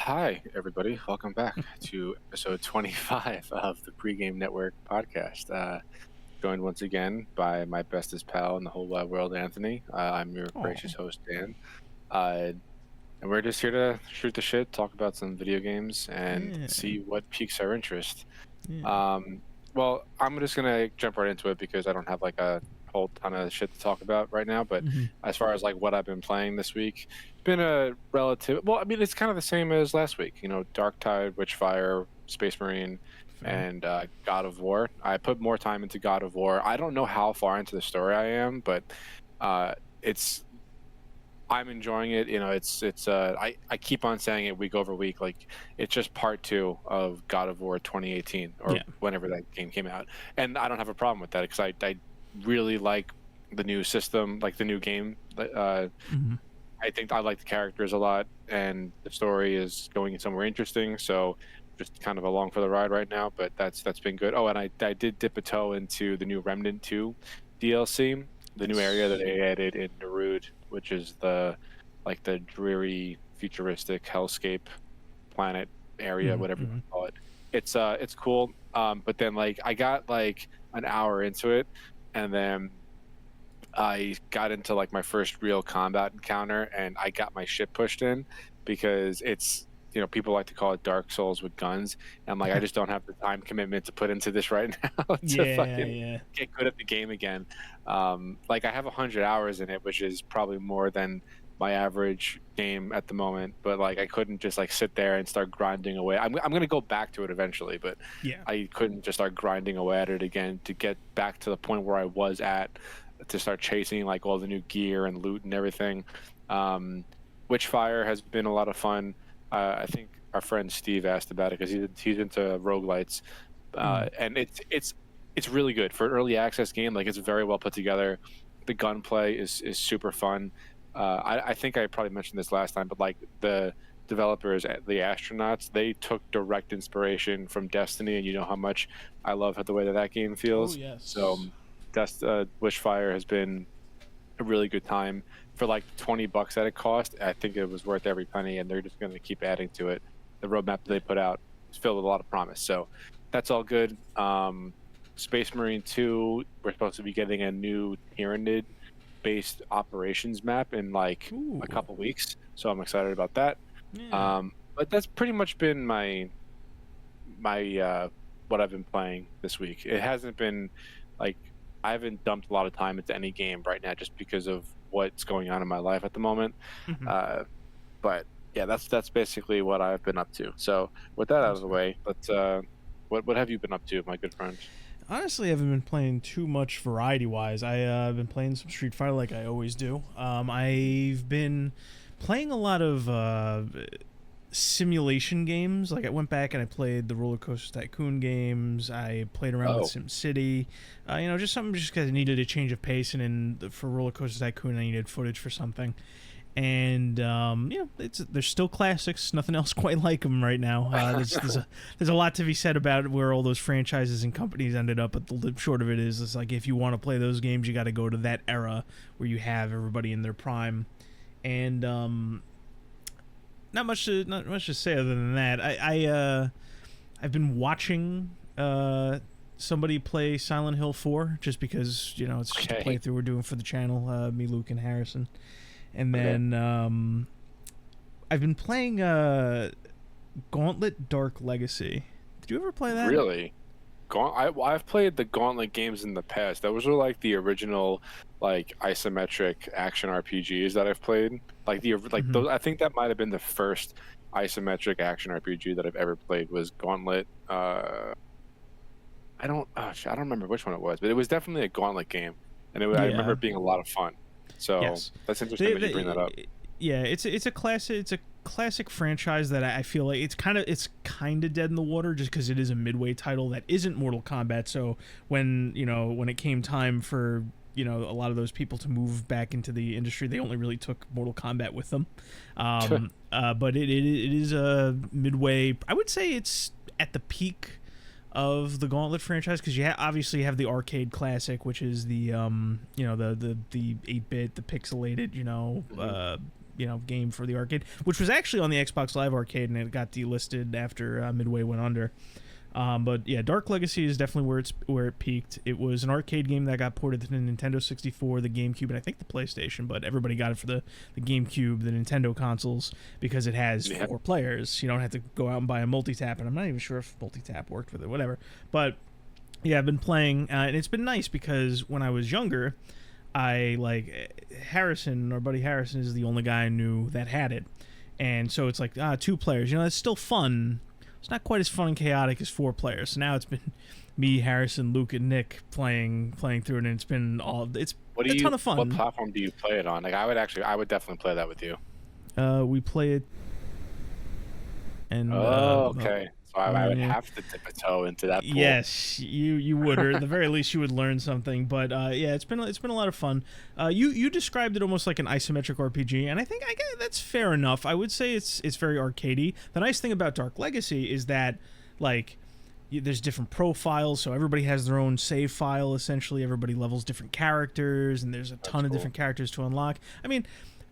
Hi, everybody. Welcome back to episode 25 of the Pregame Network podcast. Joined once again by my bestest pal in the whole wide world, Anthony. I'm your Oh, gracious host, Dan. Uh, and we're just here to shoot the shit, talk about some video games, and yeah, see what piques our interest. yeah. Um, well, I'm just going to jump right into it because I don't have like a whole ton of shit to talk about right now. But Hmm. as far as like what I've been playing this week, it's been a relative. Well, I mean, it's kind of the same as last week. You know, Dark Tide, Witchfire, Space Marine, Fair. and God of War. I put more time into God of War. I don't know how far into the story I am, but it's I'm enjoying it. You know, I keep on saying it week over week. Like it's just part two of God of War 2018 or Yeah. whenever that game came out, and I don't have a problem with that because I really like the new system, like the new game. Hmm. I think I like the characters a lot, and the story is going somewhere interesting. So just kind of along for the ride right now. But that's been good. Oh, and I did dip a toe into the new Remnant 2 DLC, the new area that Nice. they added in Naruto, which is the dreary futuristic hellscape planet area, Hmm. whatever you Hmm. want to call it. It's cool. But then like I got like an hour into it, and then I got into like my first real combat encounter, and I got my shit pushed in because it's people like to call it Dark Souls with guns. And I'm like, I just don't have the time commitment to put into this right now to Yeah, fucking yeah. get good at the game again. Like I have 100 hours in it, which is probably more than my average game at the moment. But like I couldn't just like sit there and start grinding away. I'm gonna go back to it eventually, but Yeah. I couldn't just start grinding away at it again to get back to the point where I was at to start chasing like all the new gear and loot and everything. Um, Witchfire has been a lot of fun. I think our friend Steve asked about it because he's into roguelites, Hmm. and it's really good for an early access game. Like it's very well put together. The gunplay is super fun. I think I probably mentioned this last time, but like the developers, the astronauts, they took direct inspiration from Destiny, and you know how much I love the way that game Oh, feels. So yes. Wishfire has been a really good time for like $20 that it cost. I think it was worth every penny, and they're just going to keep adding to it. The roadmap that they put out is filled with a lot of promise, so that's all good. Space Marine 2, we're supposed to be getting a new Tyranid based operations map in like a Ooh. couple weeks, so I'm excited about that. Yeah. But that's pretty much been my what I've been playing this week. It hasn't been like I haven't dumped a lot of time into any game right now just because of what's going on in my life at the moment. Hmm. Uh, but yeah, that's basically what I've been up to. So with that out of That's the fair. way, what have you been up to, my good friend? Honestly, I haven't been playing too much variety-wise. I've been playing some Street Fighter like I always do. I've been playing a lot of simulation games. Like I went back and I played the Roller Coaster Tycoon games. I played around with Oh, SimCity. Just something just because I needed a change of pace, and for Roller Coaster Tycoon I needed footage for something. And there's still classics. Nothing else quite like them right now. There's a lot to be said about where all those franchises and companies ended up. But the short of it is, it's like if you want to play those games, you got to go to that era where you have everybody in their prime. And not much to say other than that. I've been watching somebody play Silent Hill 4 just because it's just a okay, playthrough we're doing for the channel. Me, Luke, and Harrison. And okay, then I've been playing Gauntlet Dark Legacy. Did you ever play that? really? I've played the Gauntlet games in the past. Those were like the original, like isometric action RPGs that I've played. Like Mm-hmm. those, I think that might have been the first isometric action RPG that I've ever played was Gauntlet. I don't remember which one it was, but it was definitely a Gauntlet game, and I remember Yeah. it being a lot of fun. So Yes. that's interesting They, that you bring that up. they, yeah, it's a classic franchise that I feel like it's kind of dead in the water just because it is a midway title that isn't Mortal Kombat. So when it came time for a lot of those people to move back into the industry, they only really took Mortal Kombat with them. But it is a midway. I would say it's at the peak of the Gauntlet franchise because obviously have the arcade classic, which is the the 8-bit, the pixelated, Mhm. game for the arcade, which was actually on the Xbox Live Arcade, and it got delisted after Midway went under. But yeah, Dark Legacy is definitely where it peaked. It was an arcade game that got ported to the Nintendo 64, the GameCube, and I think the PlayStation, but everybody got it for the GameCube, the Nintendo consoles, because it has 4 players. You don't have to go out and buy a multi-tap, and I'm not even sure if multi-tap worked with it, whatever. But yeah, I've been playing, and it's been nice because when I was younger, Harrison, our buddy Harrison, is the only guy I knew that had it. And so it's like, 2 players. It's still fun. It's not quite as fun and chaotic as 4 players. So now it's been me, Harrison, Luke, and Nick playing through it, and it's been a ton of fun. What platform do you play it on? Like, I would definitely play that with you. We play it. And okay. So I would have to dip a toe into that pool. Yes, you would, or at the very least you would learn something. But yeah, it's been a lot of fun. You described it almost like an isometric RPG, and I think that's fair enough. I would say it's very arcadey. The nice thing about Dark Legacy is that there's different profiles, so everybody has their own save file. Essentially, everybody levels different characters, and there's a ton of different characters to unlock. I mean,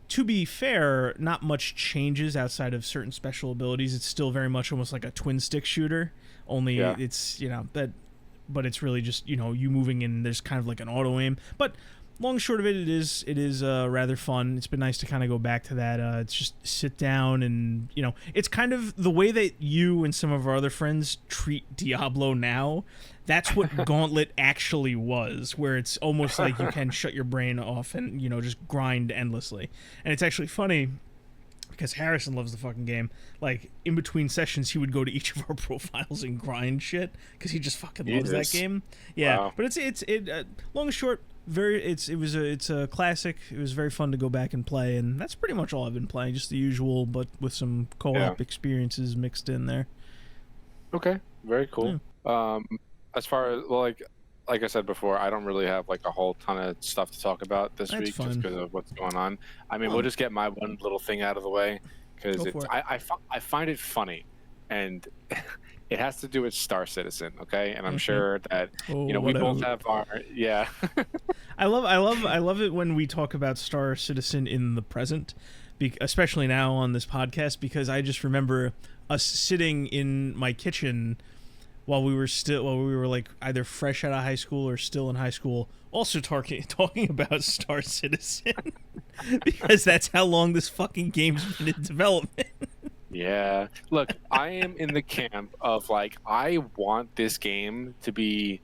to be fair, not much changes outside of certain special abilities. It's still very much almost like a twin stick shooter, only it's but it's really just you moving in. There's kind of like an auto aim, but long and short of it is rather fun. It's been nice to kind of go back to that. It's just sit down and it's kind of the way that you and some of our other friends treat Diablo now. That's what Gauntlet actually was, where it's almost like you can shut your brain off and just grind endlessly. And it's actually funny because Harrison loves the fucking game. Like, in between sessions, he would go to each of our profiles and grind shit because he just fucking loves that game. Yeah, wow. But it's long and short, it's a classic. It was very fun to go back and play, and that's pretty much all I've been playing. Just the usual, but with some co-op experiences mixed in there. Okay, very cool. Yeah. As far as like I said before, I don't really have like a whole ton of stuff to talk about this week just because of what's going on. I mean, we'll just get my one little thing out of the way because I find it funny, and it has to do with Star Citizen. Okay, and I'm sure that we both have our I love it when we talk about Star Citizen in the present, especially now on this podcast, because I just remember us sitting in my kitchen while we were like either fresh out of high school or still in high school, also talking about Star Citizen, because that's how long this fucking game's been in development. Yeah, look, I am in the camp of like I want this game to be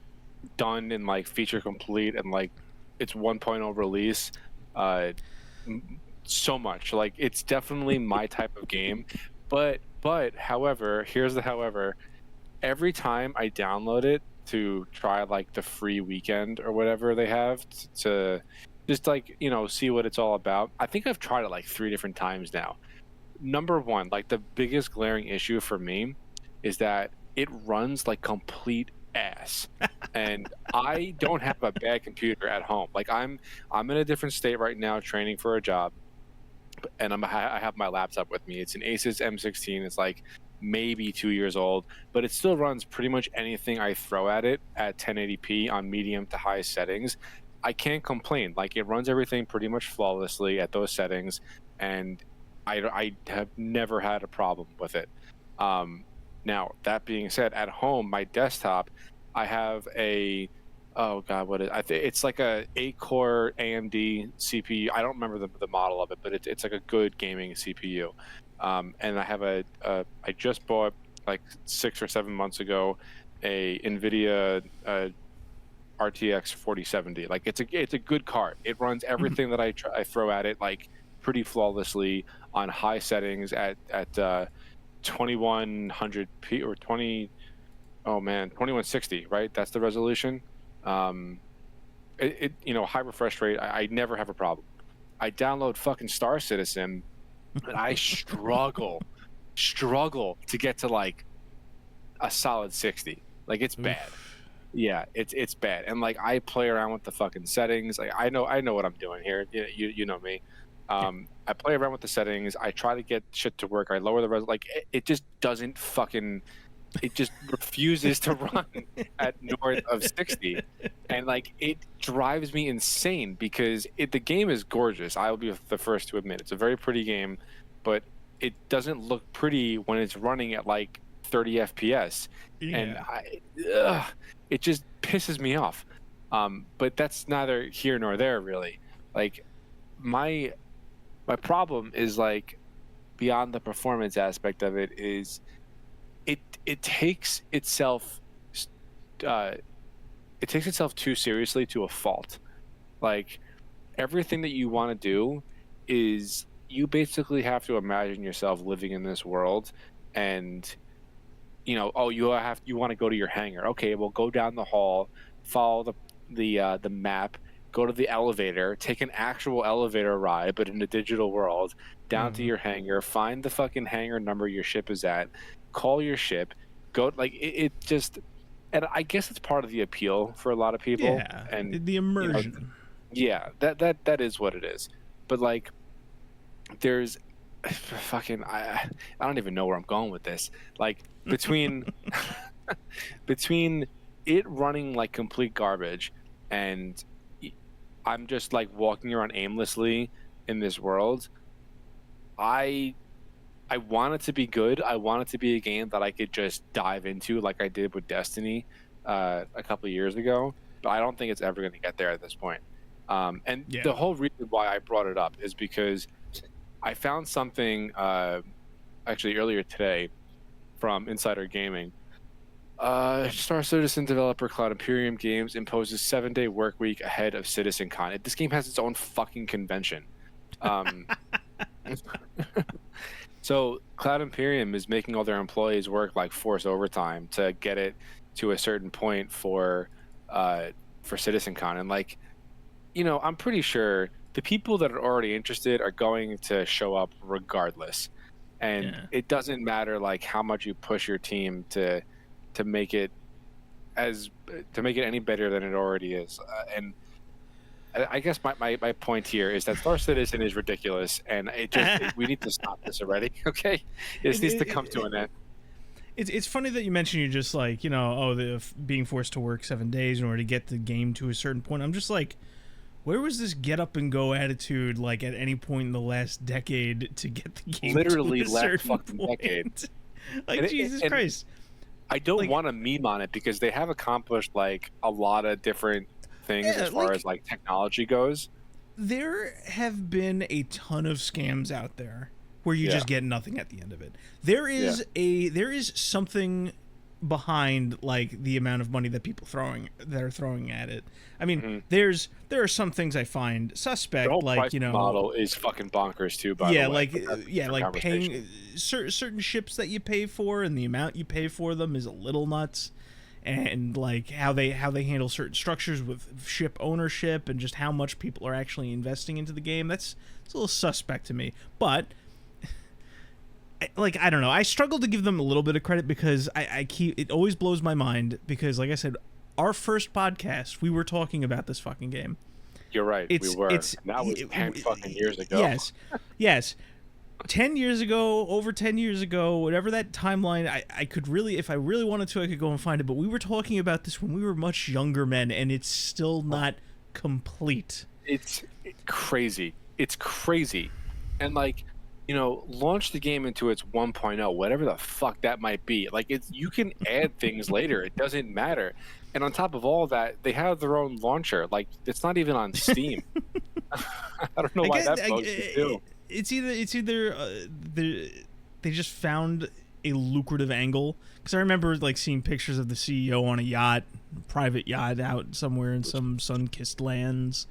done in like feature complete and like its 1.0 release, so much. Like, it's definitely my type of game, but however, here's the however. Every time I download it to try like the free weekend or whatever they have to just like see what it's all about, I think I've tried it like 3 different times now. Number one, like the biggest glaring issue for me is that it runs like complete ass, and I don't have a bad computer at home. Like I'm in a different state right now training for a job, and I have my laptop with me. It's an Asus M16. It's like maybe 2 years old, but it still runs pretty much anything I throw at it at 1080p on medium to high settings. I can't complain. Like, it runs everything pretty much flawlessly at those settings, and I have never had a problem with it. Now, that being said, at home, my desktop, I have a it's like a 8-core AMD CPU. I don't remember the model of it, but it's like a good gaming CPU. And I have I just bought like 6 or 7 months ago a NVIDIA RTX 4070. Like, it's a good card. It runs everything that I throw at it like pretty flawlessly on high settings at 2100p or 2160, right? That's the resolution. High refresh rate. I never have a problem. I download fucking Star Citizen, and I struggle to get to like a solid 60. Like, it's bad. Yeah, it's bad. And like, I play around with the fucking settings. Like, I know what I'm doing here. You know me. I play around with the settings. I try to get shit to work. I lower the res. Like, it just doesn't fucking it just refuses to run at north of 60, and like it drives me insane because the game is gorgeous. I will be the first to admit it's a very pretty game, but it doesn't look pretty when it's running at like 30 FPS, and it just pisses me off. But that's neither here nor there really. Like my problem is like beyond the performance aspect of it is it takes itself too seriously to a fault. Like everything that you want to do is you basically have to imagine yourself living in this world, and oh, you want to go to your hangar. Okay, well, go down the hall, follow the map, go to the elevator, take an actual elevator ride, but in a digital world, down to your hangar, find the fucking hangar number your ship is at, call your ship, go. Like it just, and I guess it's part of the appeal for a lot of people. Yeah, and the immersion. Yeah, that is what it is. But like, there's fucking I don't even know where I'm going with this. Like between between it running like complete garbage and I'm just like walking around aimlessly in this world. I want it to be good. I want it to be a game that I could just dive into like I did with Destiny a couple of years ago. But I don't think it's ever going to get there at this point. The whole reason why I brought it up is because I found something actually earlier today from Insider Gaming. Star Citizen developer Cloud Imperium Games imposes 7-day work week ahead of CitizenCon. This game has its own fucking convention. So Cloud Imperium is making all their employees work like forced overtime to get it to a certain point for CitizenCon. And like, I'm pretty sure the people that are already interested are going to show up regardless. And it doesn't matter like how much you push your team to make it any better than it already is. And I guess my point here is that Star Citizen is ridiculous, and we need to stop this already. Okay, this needs to come to an end. It's funny that you mentioned you're just like being forced to work 7 days in order to get the game to a certain point. I'm just like, where was this get up and go attitude like at any point in the last decade to get the game literally to a certain fucking point? Decade? Like Jesus Christ. I don't want to meme on it because they have accomplished like a lot of different things as far as like technology goes. There have been a ton of scams out there where you just get nothing at the end of it. There is something behind like the amount of money that people are throwing at it. I mean, there are some things I find suspect, the whole like price model is fucking bonkers too. By the way, like paying certain ships that you pay for and the amount you pay for them is a little nuts, and like how they handle certain structures with ship ownership and just how much people are actually investing into the game. It's a little suspect to me, but. Like, I don't know. I struggle to give them a little bit of credit because it always blows my mind because, like I said, our first podcast, we were talking about this fucking game. You're right. We were. And that was 10 fucking years ago. Yes. 10 years ago, over 10 years ago, whatever that timeline, I could really, if I really wanted to, I could go and find it. But we were talking about this when we were much younger men, and it's still not complete. It's crazy. It's crazy. And, like, launch the game into its 1.0, whatever the fuck that might be. Like, you can add things later. It doesn't matter. And on top of all that, they have their own launcher. Like, it's not even on Steam. I don't know why that bugs you too. It's either they just found a lucrative angle. Because I remember like seeing pictures of the CEO on a private yacht out somewhere in some sun-kissed lands,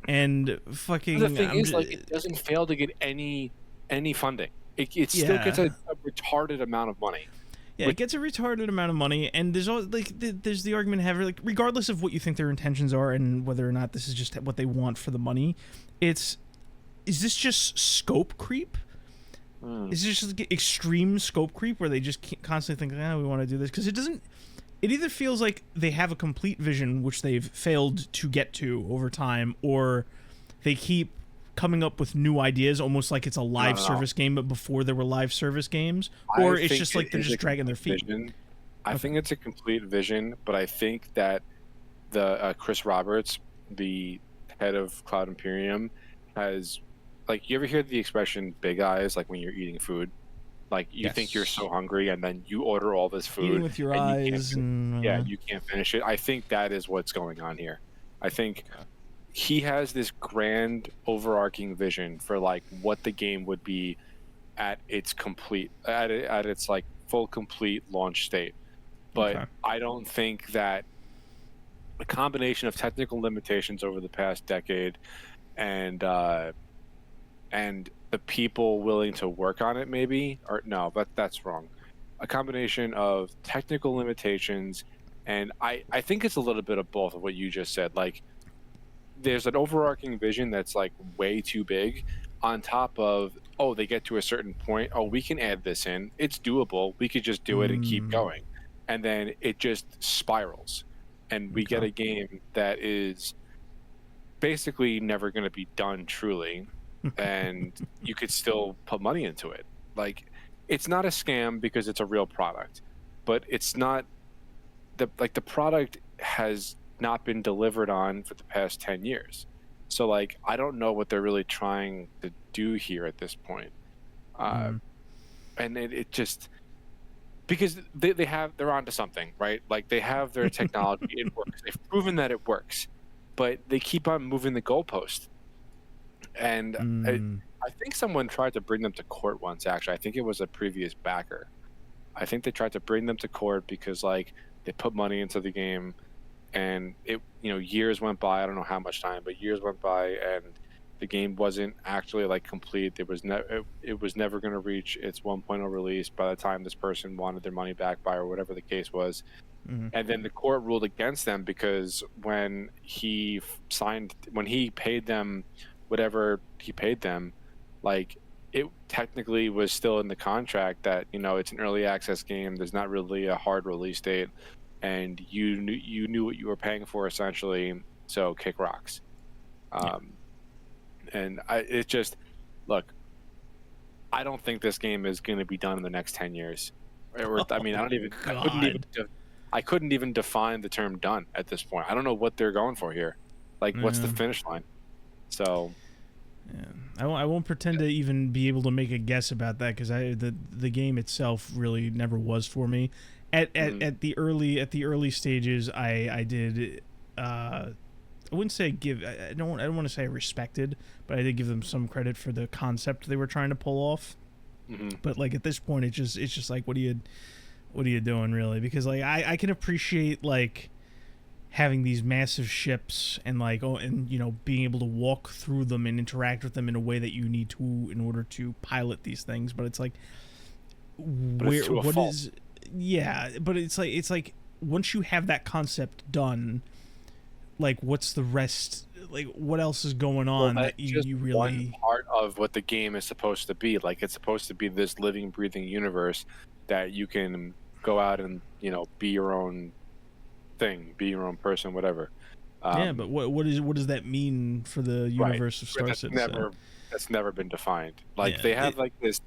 and fucking. The thing is, like, it doesn't fail to get any funding. It still gets a retarded amount of money. Yeah, it gets a retarded amount of money, and there's there's the argument have like regardless of what you think their intentions are and whether or not this is just what they want for the money, is this just scope creep? Is this just like extreme scope creep where they just constantly think, we want to do this? Because it either feels like they have a complete vision which they've failed to get to over time, or they keep coming up with new ideas almost like it's a live service game but before there were live service games, or it's just like they're just dragging their feet. I Okay. think it's a complete vision, but I think that the Chris Roberts, the head of Cloud Imperium, has like you ever hear the expression "big eyes" like when you're eating food? Like you think you're Yes. so hungry and then you order all this Eating food with your and you can't eyes and yeah, you can't finish it. I think that is what's going on here. I think okay. he has this grand overarching vision for like what the game would be at its at its like full complete launch state. But Okay. I don't think that the combination of technical limitations over the past decade and the people willing to work on it maybe or no, but that's wrong. A combination of technical limitations and I think it's a little bit of both of what you just said. Like there's an overarching vision that's like way too big on top of oh they get to a certain point oh we can add this in it's doable we could just do it and keep Mm, going and then it just spirals and we get okay. a game that is basically never going to be done truly and you could still put money into it like it's not a scam because it's a real product but it's not the product has not been delivered on for the past 10 years. So like I don't know what they're really trying to do here at this point. Uh Mm. and it just because they're onto something, right? Like they have their technology, it works. They've proven that it works, but they keep on moving the goalpost. And Mm. I think someone tried to bring them to court once actually. I think it was a previous backer. I think they tried to bring them to court because like they put money into the game and it years went by I don't know how much time but years went by and the game wasn't actually like complete it was never going to reach its 1.0 release by the time this person wanted their money back by or whatever the case was Mm. and then the court ruled against them because when he paid them whatever he paid them like it technically was still in the contract that it's an early access game there's not really a hard release date and you knew what you were paying for essentially so kick rocks Yeah. and it just look I don't think this game is going to be done in the next 10 years I mean God. I couldn't even define the term done at this point I don't know what they're going for here like what's the Yeah. finish line so Yeah. I won't pretend to even be able to make a guess about that because the game itself really never was for me. mm, At the early stages, I did. I wouldn't say give. I don't want to say I respected, but I did give them some credit for the concept they were trying to pull off. mhm. But like at this point, it's just like what are you doing really? Because like I can appreciate like having these massive ships and like and being able to walk through them and interact with them in a way that you need to in order to pilot these things, but it's like But it's where to a what fault. is yeah, but it's like once you have that concept done, like what's the rest, like what else is going Well, on that's that just you one really part of what the game is supposed to be. Like it's supposed to be this living, breathing universe that you can go out and be your own thing, be your own person, whatever. yeah, but Um, what does that mean for the right. universe of But Star Citizen? that's never been defined. Like Yeah, they have like this.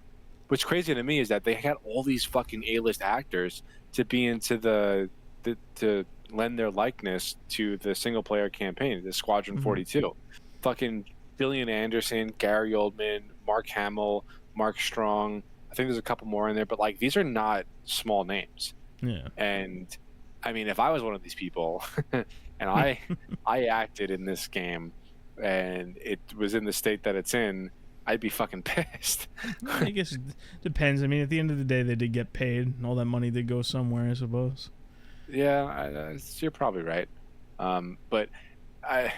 What's crazy to me is that they had all these fucking A-list actors to be into to lend their likeness to the single player campaign, the Squadron mhm, 42. Fucking Billion Anderson, Gary Oldman, Mark Hamill, Mark Strong. I think there's a couple more in there, but like these are not small names. yeah. And I mean, if I was one of these people and I acted in this game and it was in the state that it's in, I'd be fucking pissed. I guess it depends. I mean, at the end of the day, they did get paid, and all that money did go somewhere, I suppose. Yeah, you're probably right. But I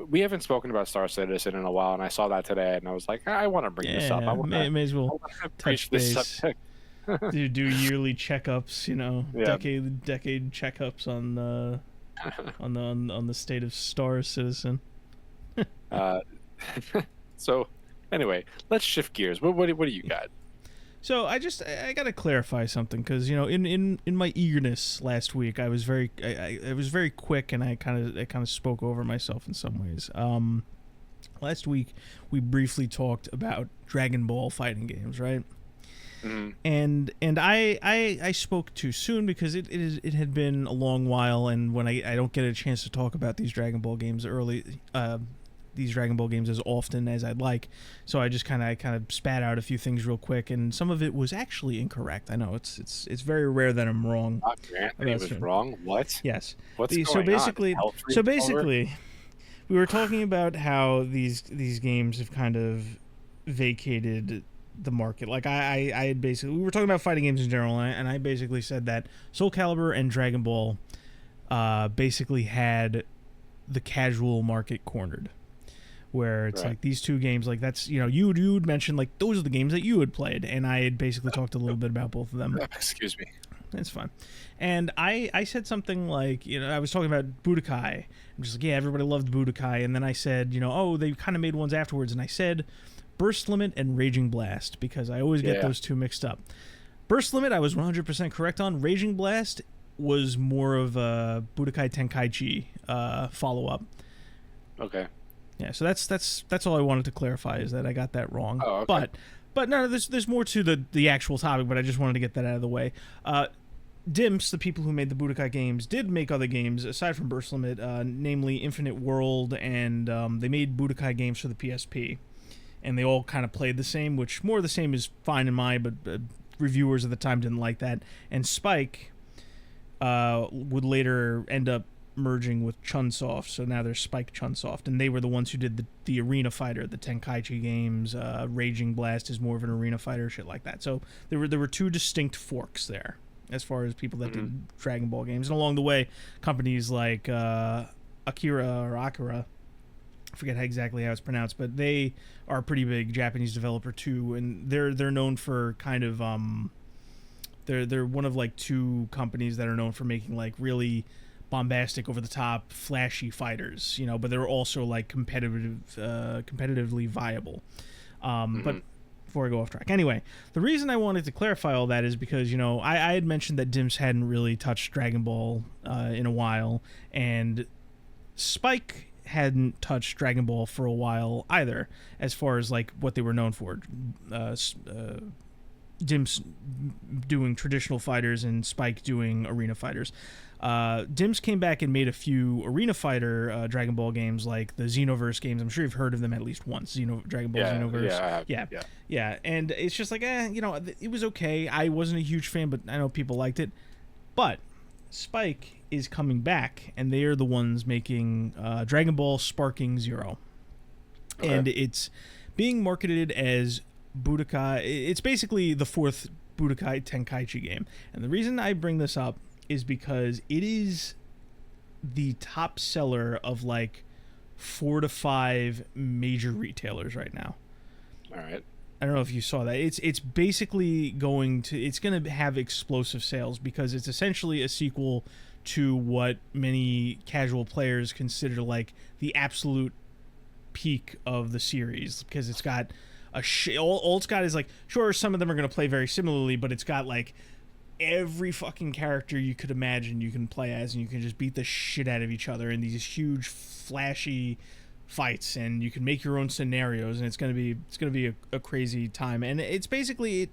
we haven't spoken about Star Citizen in a while, and I saw that today, and I was like, I want to bring this up. Yeah, may as I well want to touch preach this base. subject. Do yearly checkups, Yeah. decade checkups on on the state of Star Citizen. uh, so anyway, let's shift gears. What do you got? So I gotta clarify something because in my eagerness last week I was I was very quick and I kind of spoke over myself in some ways. Last week we briefly talked about Dragon Ball fighting games, right? And I spoke too soon because it had been a long while, and when I don't get a chance to talk about these Dragon Ball games these Dragon Ball games as often as I'd like, so I just kind of spat out a few things real quick, and some of it was actually incorrect. I know it's very rare that I'm wrong. Anthony was wrong. What? Yes. What's so going basically, on? so basically, we were talking about how these games have kind of vacated the market. Like I had basically, we were talking about fighting games in general, and I basically said that Soul Calibur and Dragon Ball basically had the casual market cornered, where it's like these two games, like that's, you know, you'd mentioned like those are the games that you had played, and I had basically talked a little bit about both of them. Excuse me. That's fine. And I said something like, you know, I was talking about Budokai. I'm just like, yeah, everybody loved Budokai. And then I said, you know, oh, they kind of made ones afterwards. And I said Burst Limit and Raging Blast, because I always get those two mixed up. Burst Limit, I was 100% correct on. Raging Blast was more of a Budokai Tenkaichi follow-up. Okay. Yeah, so that's all I wanted to clarify, is that I got that wrong. Oh, okay. But no, there's more to the actual topic, but I just wanted to get that out of the way. Dimps, the people who made the Budokai games, did make other games aside from Burst Limit, namely Infinite World, and they made Budokai games for the PSP. And they all kind of played the same, which more of the same is fine in my, but reviewers at the time didn't like that. And Spike would later end up merging with Chunsoft, so now there's Spike Chunsoft, and they were the ones who did the Arena Fighter, the Tenkaichi games. Raging Blast is more of an Arena Fighter, shit like that. So there were two distinct forks there as far as people that did Dragon Ball games, and along the way, companies like Akira, I forget exactly how it's pronounced, but they are a pretty big Japanese developer too, and they're known for kind of they're one of like two companies that are known for making like really bombastic, over the top, flashy fighters, you know, but they're also like competitively viable. But before I go off track, anyway, the reason I wanted to clarify all that is because, you know, I had mentioned that Dimps hadn't really touched Dragon Ball in a while, and Spike hadn't touched Dragon Ball for a while either, as far as like what they were known for. Dimps doing traditional fighters and Spike doing arena fighters. Dimps came back and made a few arena fighter Dragon Ball games, like the Xenoverse games. I'm sure you've heard of them at least once. Dragon Ball Xenoverse. Yeah, I have. Yeah. And it's just like, you know, it was okay. I wasn't a huge fan, but I know people liked it. But Spike is coming back, and they are the ones making Dragon Ball Sparking Zero. Okay. And it's being marketed as Budokai. It's basically the fourth Budokai Tenkaichi game. And the reason I bring this up is because it is the top seller of like 4 to 5 major retailers right now. All right. I don't know if you saw that. It's basically going to have explosive sales, because it's essentially a sequel to what many casual players consider like the absolute peak of the series, because it's got all it's got is like, sure, some of them are going to play very similarly, but it's got like every fucking character you could imagine you can play as, and you can just beat the shit out of each other in these huge flashy fights, and you can make your own scenarios, and it's gonna be a crazy time. And it's basically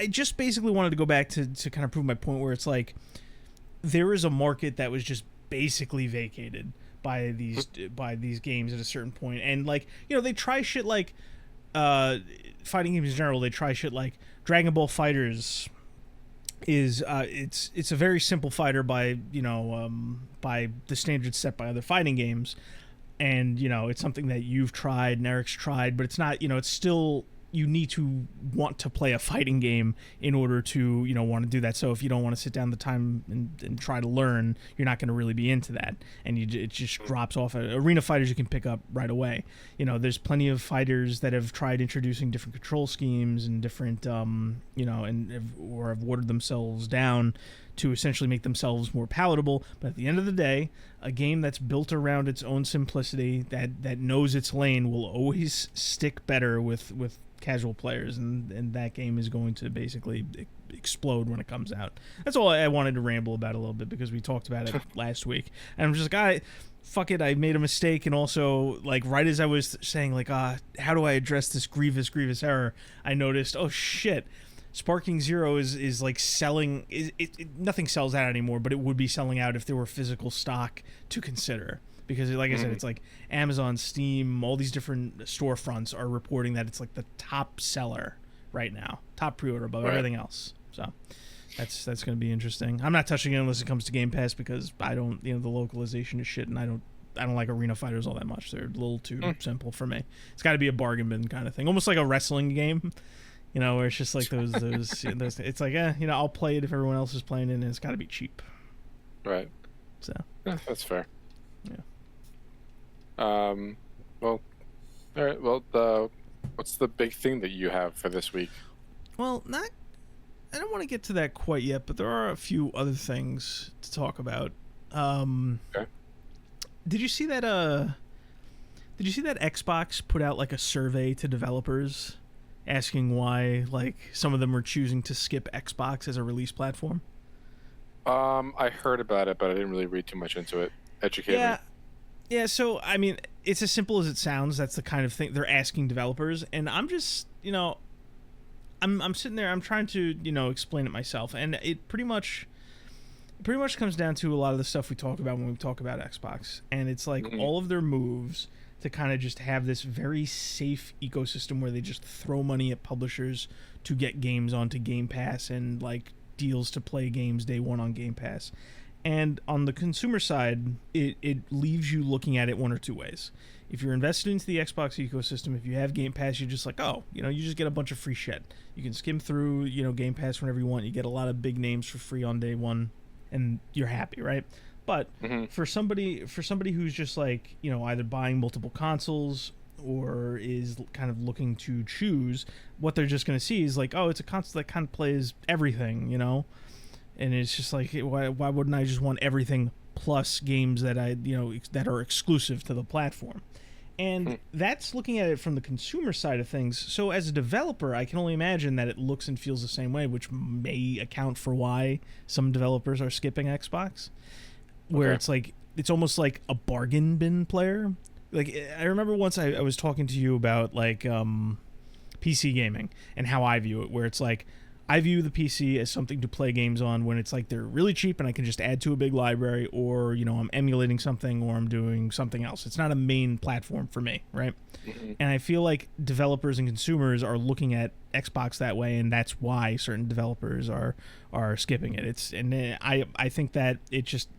I just basically wanted to go back to kind of prove my point, where it's like there is a market that was just basically vacated by these games at a certain point. And like, you know, they try shit like fighting games in general. They try shit like Dragon Ball Fighters is it's a very simple fighter by by the standards set by other fighting games, and you know, it's something that you've tried and Eric's tried, but it's not, you know, it's still, you need to want to play a fighting game in order to, you know, want to do that. So if you don't want to sit down the time and try to learn, you're not going to really be into that, and it just drops off. Arena fighters you can pick up right away. You know, there's plenty of fighters that have tried introducing different control schemes and different you know, or have watered themselves down to essentially make themselves more palatable. But at the end of the day, a game that's built around its own simplicity, that knows its lane, will always stick better with casual players, and that game is going to basically explode when it comes out. That's all I wanted to ramble about a little bit, because we talked about it last week, and I'm just like, fuck it, I made a mistake, and also like right as I was saying like how do I address this grievous error, I noticed, oh shit, Sparking Zero is like selling. Nothing sells out anymore, but it would be selling out if there were physical stock to consider. Because, like I said, it's like Amazon, Steam, all these different storefronts are reporting that it's like the top seller right now, top pre-order above everything else. So that's going to be interesting. I'm not touching it unless it comes to Game Pass because I don't, the localization is shit, and I don't like arena fighters all that much. They're a little too simple for me. It's got to be a bargain bin kind of thing, almost like a wrestling game. Where it's just like those it's like, I'll play it if everyone else is playing it, and it's got to be cheap. Right. So. Yeah, that's fair. Yeah. Well, all right. Well, what's the big thing that you have for this week? Well, I don't want to get to that quite yet, but there are a few other things to talk about. Okay. Did you see that Xbox put out like a survey to developers asking why like some of them were choosing to skip Xbox as a release platform? I heard about it, but I didn't really read too much into it. Educate me. Yeah, so I mean, it's as simple as it sounds. That's the kind of thing they're asking developers, and I'm just, I'm sitting there, I'm trying to, explain it myself, and it pretty much comes down to a lot of the stuff we talk about when we talk about Xbox, and it's like all of their moves to kind of just have this very safe ecosystem where they just throw money at publishers to get games onto Game Pass and like deals to play games day one on Game Pass. And on the consumer side, it leaves you looking at it one or two ways. If you're invested into the Xbox ecosystem, if you have Game Pass, you're just like, you just get a bunch of free shit. You can skim through, Game Pass whenever you want. You get a lot of big names for free on day one, and you're happy, right? But for somebody who's just like, either buying multiple consoles or is kind of looking to choose, what they're just going to see is like, it's a console that kind of plays everything, And it's just like, why wouldn't I just want everything plus games that that are exclusive to the platform? And that's looking at it from the consumer side of things. So as a developer, I can only imagine that it looks and feels the same way, which may account for why some developers are skipping Xbox. Where it's like, it's almost like a bargain bin player. Like, I remember once I was talking to you about like PC gaming and how I view it, where it's like, I view the PC as something to play games on when it's like they're really cheap and I can just add to a big library, or, I'm emulating something or I'm doing something else. It's not a main platform for me, right? And I feel like developers and consumers are looking at Xbox that way, and that's why certain developers are skipping it. I think that it just,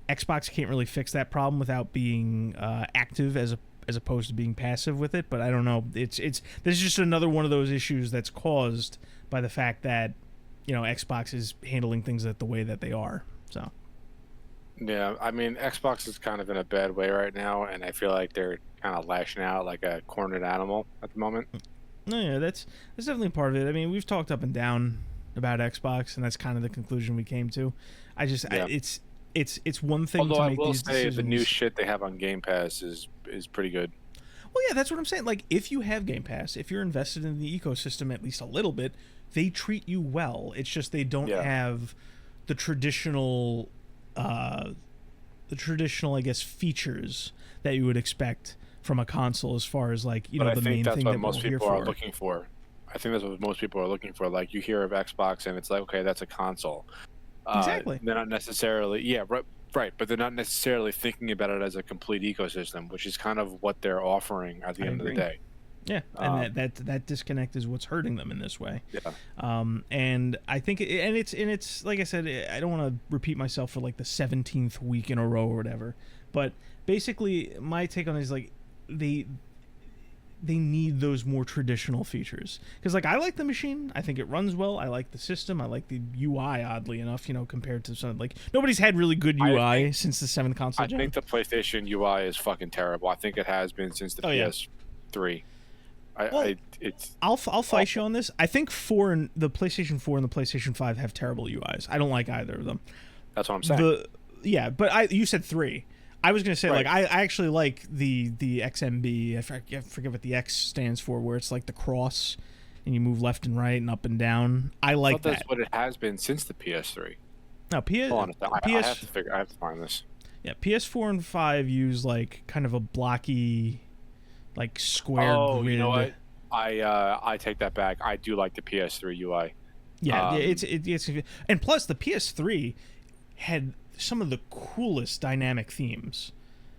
Xbox can't really fix that problem without being active as opposed to being passive with it. But I don't know. This is just another one of those issues that's caused by the fact that, Xbox is handling things the way that they are. So. Yeah, I mean, Xbox is kind of in a bad way right now, and I feel like they're kind of lashing out like a cornered animal at the moment. No, yeah, that's definitely part of it. I mean, we've talked up and down about Xbox, and that's kind of the conclusion we came to. It's one thing Although to make I will these say decisions. the new shit they have on Game Pass is pretty good. Well, yeah, that's what I'm saying. Like, if you have Game Pass, if you're invested in the ecosystem at least a little bit, they treat you well. It's just they don't have the traditional, I guess, features that you would expect from a console, as far as like, the main thing that most we're here people are for. looking for. I think that's what most people are looking for. Like, you hear of Xbox and it's like, okay, that's a console. Exactly. They're not necessarily, right, but they're not necessarily thinking about it as a complete ecosystem, which is kind of what they're offering at the end of the day. Yeah, and that disconnect is what's hurting them in this way. Yeah. And I think, it's like I said, I don't want to repeat myself for like the 17th week in a row or whatever, but basically my take on it is like they need those more traditional features, because like I like the machine, I think it runs well, I like the system, I like the UI, oddly enough, compared to some, like, nobody's had really good UI since the 7th console gen. I think the PlayStation UI is fucking terrible. I think it has been since the PS3. I'll fight you on this. I think the PlayStation 4 and the PlayStation 5 have terrible UIs. I don't like either of them. That's what I'm saying. But you said 3. I was gonna say, like, I actually like the XMB. I forget what the X stands for, where it's like the cross, and you move left and right and up and down. I like that. That's what it has been since the PS3. No, Hold on a second. I have to find this. Yeah, PS4 and 5 use like kind of a blocky, like square Oh, grid. you know what? I take that back. I do like the PS3 UI. Yeah, it's and plus the PS3 had some of the coolest dynamic themes.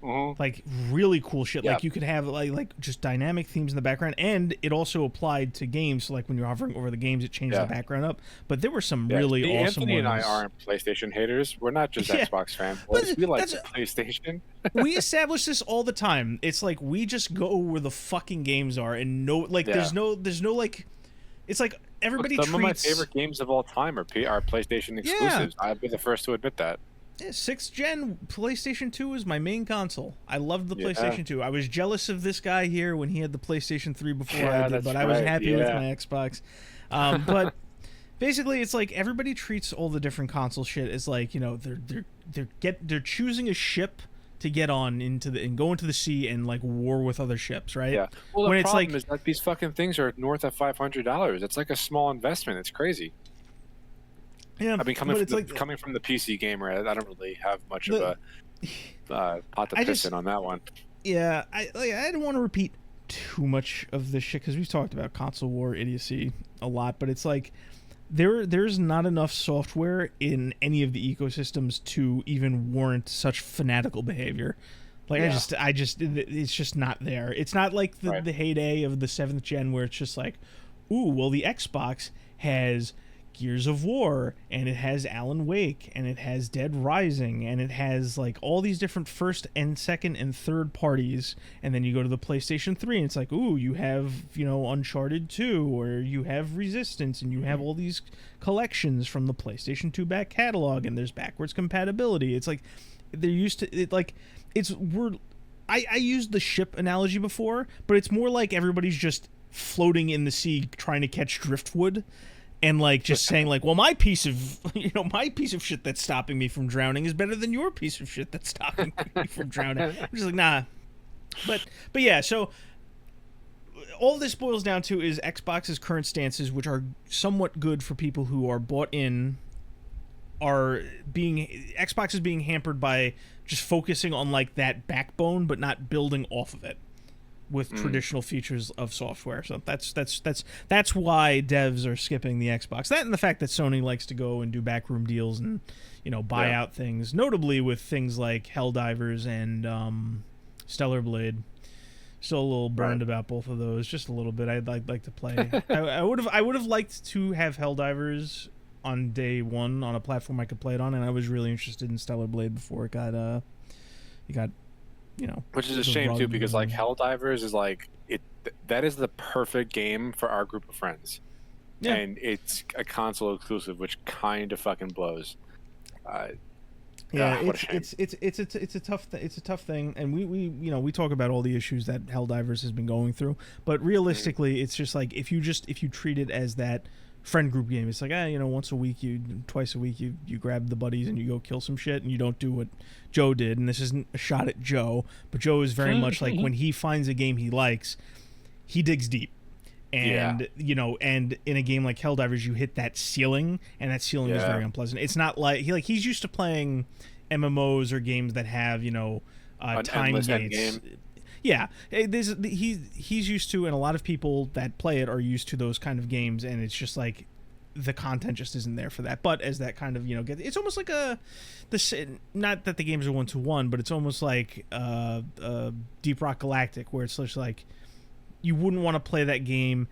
Mhm. Like really cool shit. Yeah. Like you could have like just dynamic themes in the background, and it also applied to games. So like when you're hovering over the games, it changed the background up. But there were some really See, awesome Anthony ones. and I aren't PlayStation haters. We're not just Yeah. Xbox But fanboys. We like that's PlayStation. we establish this all the time. It's like we just go where the fucking games are, and no, like there's no like, it's like everybody Look, treats. some of my favorite games of all time are PlayStation exclusives. I'd be the first to admit that. Yeah, 6th gen PlayStation 2 was my main console. I loved the Yeah. PlayStation 2. I was jealous of this guy here when he had the PlayStation 3 before Yeah, I did, that's but I was right, happy with yeah. my Xbox. But basically, it's like everybody treats all the different console shit as like, you know, they're choosing a ship to get on into the and go into the sea and like war with other ships, right? Yeah. Well, the When it's problem like is that these fucking things are north of $500. It's like a small investment. It's crazy. yeah, I mean, coming but from it's coming from the PC gamer, I don't really have much The- of a pot to I piss just- in on that one. Yeah, I don't want to repeat too much of this shit because we've talked about console war idiocy a lot, but it's like there's not enough software in any of the ecosystems to even warrant such fanatical behavior. Like Yeah. I just it's just not there. It's not like Right. the heyday of the 7th gen where it's just like, ooh, well the Xbox has Gears of War, and it has Alan Wake, and it has Dead Rising, and it has like all these different first and second and third parties, and then you go to the PlayStation 3 and it's like, ooh, you have, you know, Uncharted 2, or you have Resistance, and you have all these collections from the PlayStation 2 back catalog, and there's backwards compatibility. It's like they're used to it, like I used the ship analogy before, but it's more like everybody's just floating in the sea trying to catch driftwood. And like just saying like, well, my piece of shit that's stopping me from drowning is better than your piece of shit that's stopping me from drowning. I'm just like, nah. But yeah, so all this boils down to is Xbox's current stances, which are somewhat good for people who are bought in, Xbox is being hampered by just focusing on like that backbone, but not building off of it with traditional features of software. So that's why devs are skipping the Xbox. That and the fact that Sony likes to go and do backroom deals and, you know, buy out things, notably with things like Helldivers and Stellar Blade. Still a little burned about both of those, just a little bit. I'd like to play. I would have liked to have Helldivers on day one on a platform I could play it on, and I was really interested in Stellar Blade before it got you know, Which is a shame too, because like Helldivers is like that is the perfect game for our group of friends. Yeah. And it's a console exclusive, which kind of fucking blows. Yeah, what a shame. it's a tough thing, and we talk about all the issues that Helldivers has been going through, but realistically, it's just like if you treat it as that friend group game, it's like once a week, twice a week, you grab the buddies and you go kill some shit, and you don't do what Joe did. And this isn't a shot at Joe, but Joe is very much like when he finds a game he likes, he digs deep. And and in a game like Helldivers, you hit that ceiling, and that ceiling is very unpleasant. It's not like he's used to playing MMOs or games that have time gates. Yeah, he's used to, and a lot of people that play it are used to those kind of games, and it's just like the content just isn't there for that. But as that kind of it's almost like not that the games are 1-to-1, but it's almost like Deep Rock Galactic, where it's just like you wouldn't want to play that game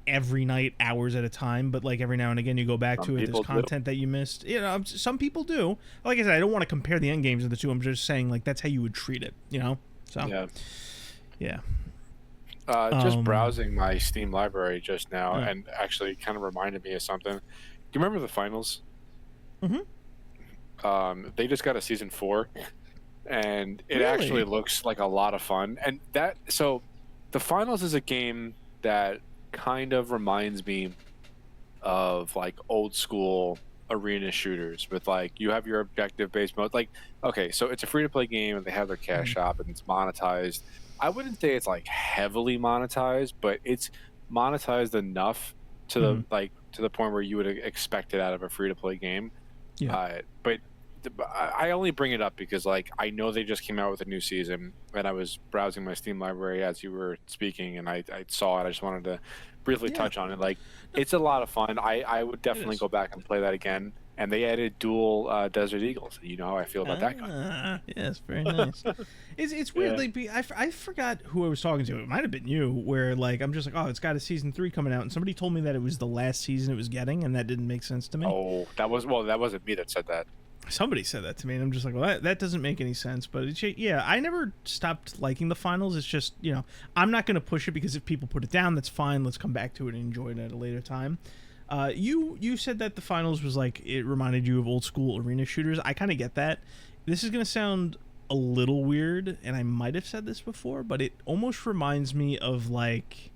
every night, hours at a time, but like every now and again you go back to it. There's content that you missed. Some people do. Like I said, I don't want to compare the end games of the two. I'm just saying like that's how you would treat it. So yeah. Just browsing my Steam library just now, and actually kind of reminded me of something. Do you remember the finals? They just got a season 4, and it actually looks like a lot of fun. And the finals is a game that kind of reminds me of like old school arena shooters with like you have your objective based mode. Like, okay, so it's a free to play game and they have their cash shop and it's monetized. I wouldn't say it's like heavily monetized, but it's monetized enough to the point where you would expect it out of a free to play game. But I only bring it up because like I know they just came out with a new season, and I was browsing my Steam library as you were speaking, and I saw it. I just wanted to briefly Yeah, touch on it. Like, it's a lot of fun. I would it definitely is. go back and play that again. And they added dual Desert Eagles. You know how I feel about that gun. Yes, very nice. It's weird. Yeah. Like, I forgot who I was talking to. It might have been you. Where like I'm just like, oh, it's got a season 3 coming out, and somebody told me that it was the last season it was getting, and that didn't make sense to me. Oh, that wasn't me that said that. Somebody said that to me, and I'm just like, well, that doesn't make any sense. But yeah, I never stopped liking the finals. It's just, I'm not going to push it because if people put it down, that's fine. Let's come back to it and enjoy it at a later time. You said that the finals was like, it reminded you of old school arena shooters. I kind of get that. This is going to sound a little weird, and I might have said this before, but it almost reminds me of like,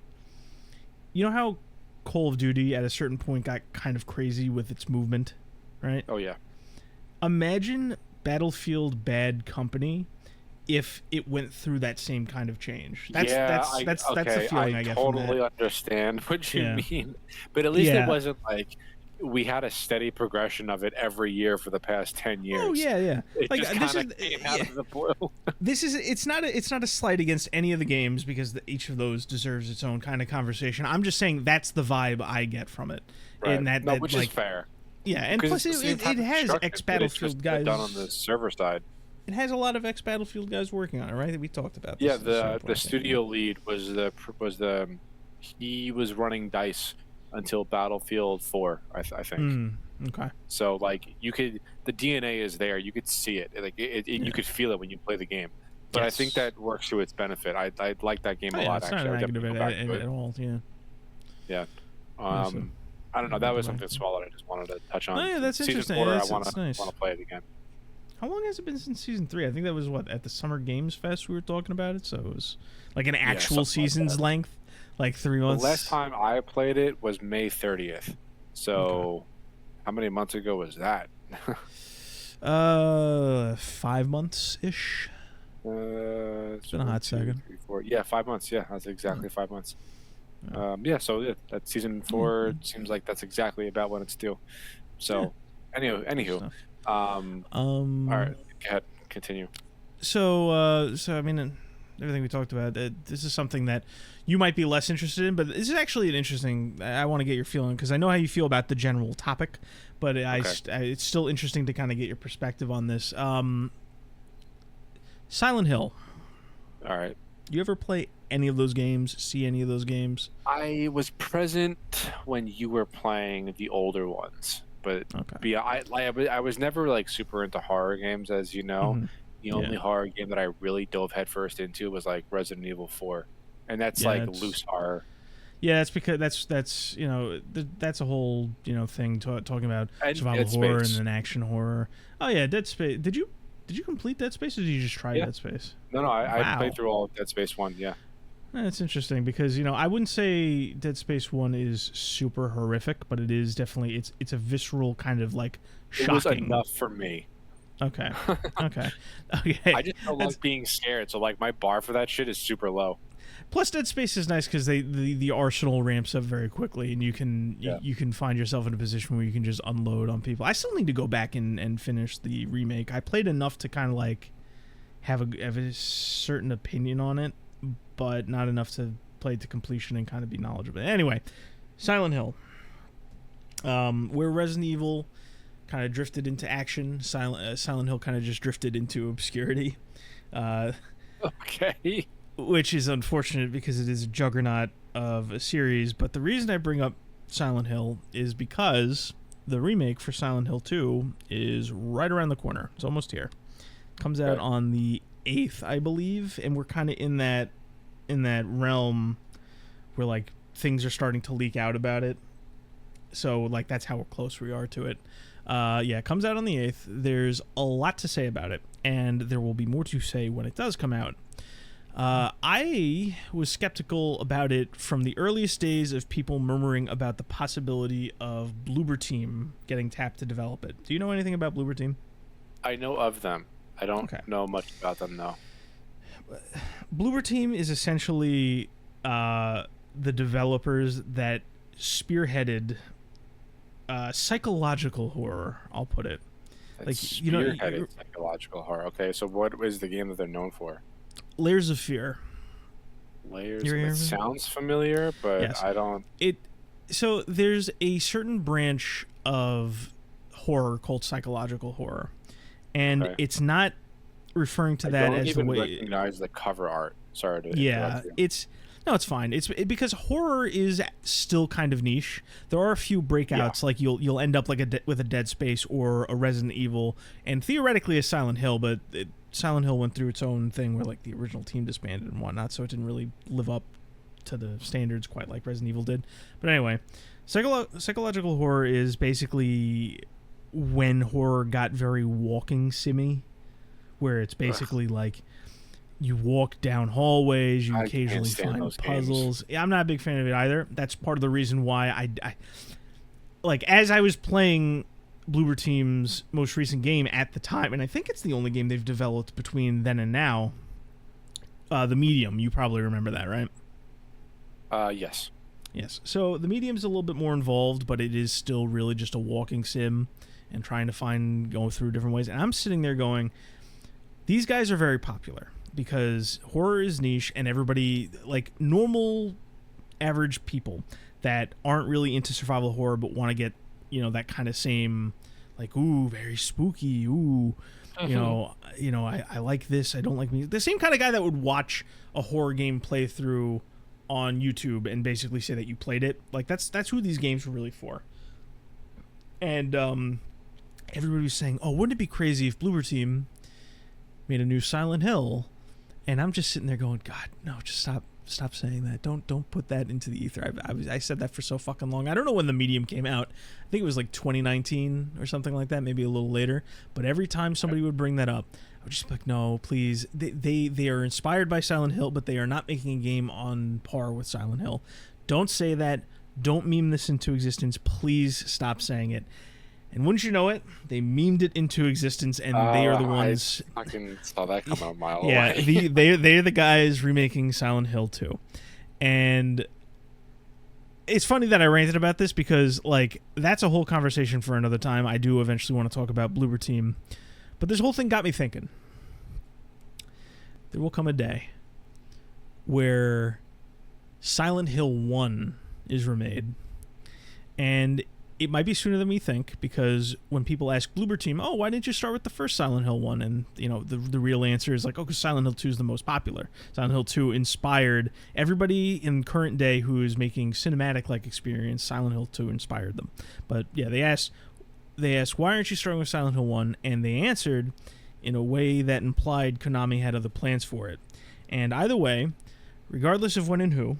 you know how Call of Duty at a certain point got kind of crazy with its movement, right? Oh yeah. Imagine Battlefield Bad Company if it went through that same kind of change. That's the feeling I get from that. I totally understand what you Yeah. mean, but at least Yeah. it wasn't like we had a steady progression of it every year for the past 10 years. Oh yeah. It Like just this kind is of came out of the blue. this is it's not a slight against any of the games because each of those deserves its own kind of conversation. I'm just saying that's the vibe I get from it. Right. And that, No, that which like, is fair. yeah, and Because plus it's the same it type of has construction, ex but it's just Battlefield guys done on the server side. It has a lot of ex Battlefield guys working on it, right? We talked about this Yeah, at some point, I the think. studio lead he was running DICE until Battlefield 4, I think. Okay. So like the DNA is there. You could see it. Like you could feel it when you play the game. But I think Yes. that works to its benefit. I like that game a Yeah, lot. it's Actually, not I a would negative definitely go back to at it. all. Yeah. Yeah. Awesome. I don't know. That was something small that I just wanted to touch on. Oh yeah, that's Season interesting. 4, Yeah, I that's want nice. to play it again. How long has it been since season 3? I think that was at the Summer Games Fest we were talking about it. So it was like an actual something like season's that. length, like 3 months. The last time I played it was May 30th. So how many months ago was that? 5 months ish. It's been a hot second. 3, 4. Yeah, 5 months. Yeah, that's exactly 5 months. So that season 4 seems like that's exactly about when it's due. So, anywho, all right, go ahead, continue. So I mean, everything we talked about. This is something that you might be less interested in, but this is actually an interesting. I want to get your feeling because I know how you feel about the general topic, but it's still interesting to kind of get your perspective on this. Silent Hill. All right. You ever play any of those games? See any of those games? I was present when you were playing the older ones, but Okay. yeah, I was never like super into horror games, as you know. Mhm. The only horror game that I really dove headfirst into was like Resident Evil 4, and that's Yeah, like it's- loose horror. Yeah, that's because that's that's a whole thing talking about And survival Dead horror Space. and then action horror. Oh yeah, Dead Space. Did you complete Dead Space or did you just try Yeah. Dead Space? No, I Wow. played through all of Dead Space 1. Yeah. That's interesting because I wouldn't say Dead Space 1 is super horrific, but it is definitely it's a visceral kind of like It was shocking. enough for me. Okay. Okay. I just don't like being scared, so like my bar for that shit is super low. Plus, Dead Space is nice because the arsenal ramps up very quickly, and you can find yourself in a position where you can just unload on people. I still need to go back and finish the remake. I played enough to kind of like have a certain opinion on it, but not enough to play it to completion and kind of be knowledgeable. Anyway, Silent Hill, where Resident Evil kind of drifted into action, Silent Hill kind of just drifted into obscurity. Okay. Which is unfortunate because it is a juggernaut of a series. But the reason I bring up Silent Hill is because the remake for Silent Hill 2 is right around the corner. It's almost here. Comes out on the 8th, I believe, and we're kind of in that realm where like things are starting to leak out about it. So like that's how close we are to it. It comes out on the 8th. There's a lot to say about it, and there will be more to say when it does come out. I was skeptical about it from the earliest days of people murmuring about the possibility of Bloober Team getting tapped to develop it. Do you know anything about Bloober Team? I know of them. I don't know much about them, though. Bloober Team is essentially the developers that spearheaded psychological horror, I'll put it. Like, Spearheaded psychological horror. Okay, so what is the game that they're known for? Layers of Fear. Layers. You It remember? sounds familiar, but Yes. I don't. So there's a certain branch of horror called psychological horror, and Okay. it's not referring to I that don't as the even way. recognize the cover art. Sorry to Yeah, interrupt you. it's no, it's fine. Because horror is still kind of niche. There are a few breakouts, like you'll end up like with a Dead Space or a Resident Evil, and theoretically a Silent Hill, but Silent Hill went through its own thing where like the original team disbanded and whatnot, so it didn't really live up to the standards quite like Resident Evil did. But anyway, psychological horror is basically when horror got very walking simmy, where it's basically like you walk down hallways, you I occasionally can't stand find those puzzles. Yeah, I'm not a big fan of it either. That's part of the reason why I like, as I was playing Bloober Team's most recent game at the time, and I think it's the only game they've developed between then and now, The Medium. You probably remember that, right? Yes. Yes. So The Medium's a little bit more involved, but it is still really just a walking sim and trying to go through different ways. And I'm sitting there going, these guys are very popular because horror is niche, and everybody, like normal average people that aren't really into survival horror but want to get, that kind of same, like, ooh, very spooky, ooh, I like this, I don't like me. The same kind of guy that would watch a horror game playthrough on YouTube and basically say that you played it. Like, that's who these games were really for. And everybody was saying, oh, wouldn't it be crazy if Bloober Team made a new Silent Hill? And I'm just sitting there going, God, no, just stop saying that. Don't put that into the ether. I said that for so fucking long. I don't know when The Medium came out. I think it was like 2019 or something like that, maybe a little later. But every time somebody would bring that up, I would just be like, no, please. They are inspired by Silent Hill, but they are not making a game on par with Silent Hill. Don't say that. Don't meme this into existence. Please stop saying it. And wouldn't you know it, they memed it into existence, and they are the ones. I fucking saw that come out a mile yeah, away. they're the guys remaking Silent Hill 2. And it's funny that I ranted about this because, like, that's a whole conversation for another time. I do eventually want to talk about Bloober Team. But this whole thing got me thinking. There will come a day where Silent Hill 1 is remade. And it might be sooner than we think, because when people ask Bloober Team, oh, why didn't you start with the first Silent Hill 1? And, the real answer is like, oh, because Silent Hill 2 is the most popular. Silent Hill 2 inspired everybody in current day who is making cinematic-like experience. Silent Hill 2 inspired them. But, yeah, they asked, why aren't you starting with Silent Hill 1? And they answered in a way that implied Konami had other plans for it. And either way, regardless of when and who,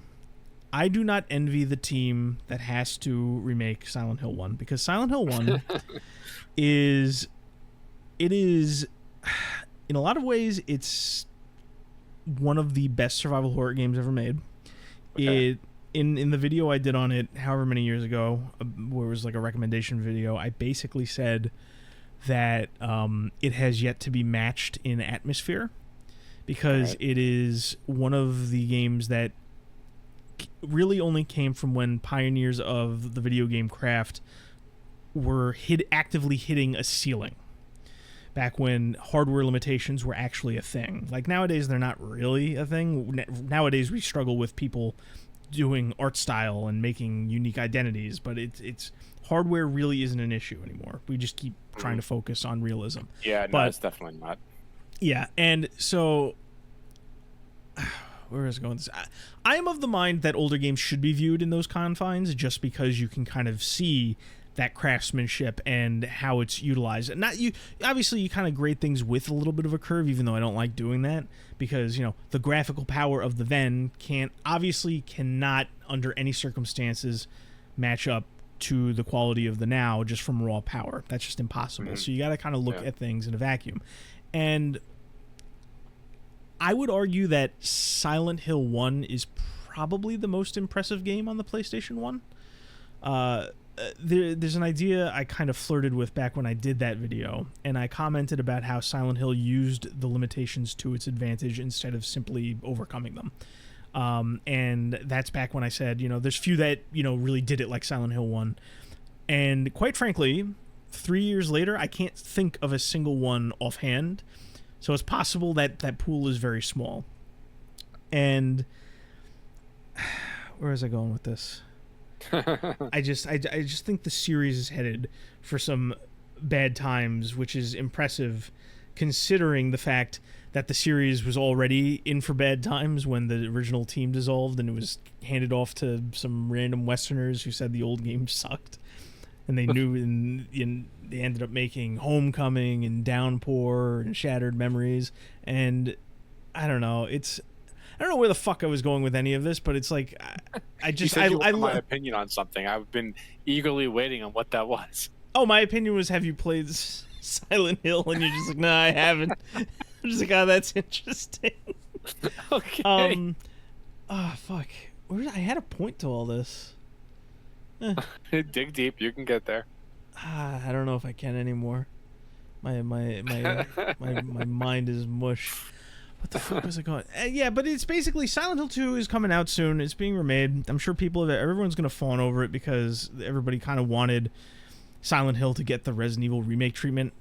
I do not envy the team that has to remake Silent Hill 1, because Silent Hill 1 is in a lot of ways it's one of the best survival horror games ever made. Okay. In the video I did on it however many years ago, where it was like a recommendation video, I basically said that it has yet to be matched in atmosphere, because it is one of the games that really only came from when pioneers of the video game craft were actively hitting a ceiling, back when hardware limitations were actually a thing. Like, nowadays they're not really a thing. Nowadays we struggle with people doing art style and making unique identities, but it's hardware really isn't an issue anymore. We just keep trying to focus on realism. Yeah, no, it's definitely not. Yeah, and so where is it going? I am of the mind that older games should be viewed in those confines, just because you can kind of see that craftsmanship and how it's utilized. And obviously you kind of grade things with a little bit of a curve, even though I don't like doing that, because the graphical power of the then cannot under any circumstances match up to the quality of the now just from raw power. That's just impossible. Mm-hmm. So you got to kind of look at things in a vacuum. And I would argue that Silent Hill 1 is probably the most impressive game on the PlayStation 1. There's an idea I kind of flirted with back when I did that video, and I commented about how Silent Hill used the limitations to its advantage instead of simply overcoming them. And that's back when I said, there's few that, really did it like Silent Hill 1. And quite frankly, 3 years later, I can't think of a single one offhand. So it's possible that that pool is very small. And where is I going with this? I just think the series is headed for some bad times, which is impressive considering the fact that the series was already in for bad times when the original team dissolved and it was handed off to some random Westerners who said the old game sucked. And they knew, and they ended up making Homecoming and Downpour and Shattered Memories. And I don't know, I don't know where the fuck I was going with any of this, but it's like I just you want my opinion on something. I've been eagerly waiting on what that was. Oh, my opinion was, have you played Silent Hill? And you're just like, nah, I haven't. I'm just like, oh, that's interesting. Okay. Oh, fuck. I had a point to all this. Dig deep. You can get there. I don't know if I can anymore. My mind is mush. What the fuck was I going? Yeah, but it's basically Silent Hill 2 is coming out soon. It's being remade. I'm sure everyone's gonna fawn over it because everybody kind of wanted Silent Hill to get the Resident Evil remake treatment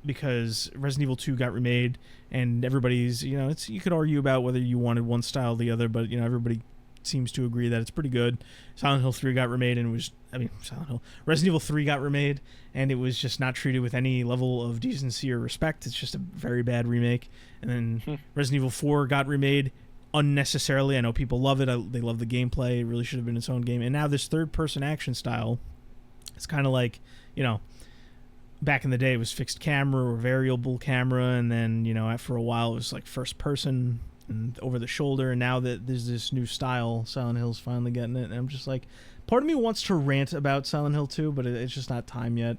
because Resident Evil 2 got remade, and everybody's, you could argue about whether you wanted one style or the other, but everybody seems to agree that it's pretty good. Silent Hill 3 got remade, and Resident Evil 3 got remade, and it was just not treated with any level of decency or respect. It's just a very bad remake. And then Resident Evil 4 got remade unnecessarily. I know people love it. They love the gameplay. It really should have been its own game. And now this third-person action style, it's kind of like, back in the day it was fixed camera or variable camera, and then, for a while it was like first person and over the shoulder, and now that there's this new style, Silent Hill's finally getting it, and I'm just like, part of me wants to rant about Silent Hill 2, but it's just not time yet.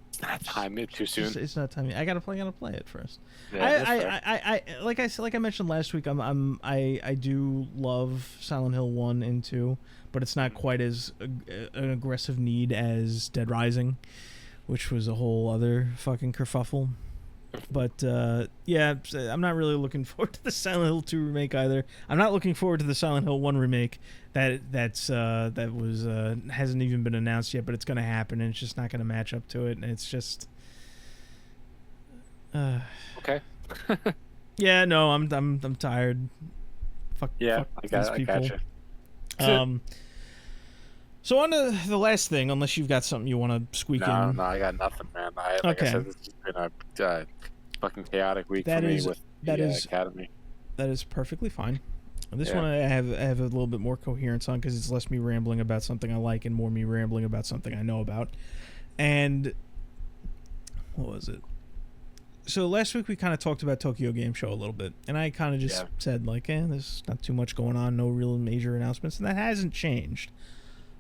It's not time. It's too soon. It's not time yet. I gotta play it first. Yeah, I like I mentioned last week, I do love Silent Hill 1 and 2, but it's not quite as an aggressive need as Dead Rising, which was a whole other fucking kerfuffle. But yeah, I'm not really looking forward to the Silent Hill 2 remake either. I'm not looking forward to the Silent Hill 1 remake that hasn't even been announced yet, but it's going to happen, and it's just not going to match up to it, and it's just okay. Yeah, no, I'm tired. Fuck. Yeah, fuck I these people. gotcha. So on to the last thing, unless you've got something you want to squeak in. No, I got nothing, man. Like I said, this has been a fucking chaotic week for me with the Academy. That is perfectly fine. This one I have a little bit more coherence on because it's less me rambling about something I like and more me rambling about something I know about. And what was it? So last week we kind of talked about Tokyo Game Show a little bit, and I kind of just said like, there's not too much going on, no real major announcements, and that hasn't changed.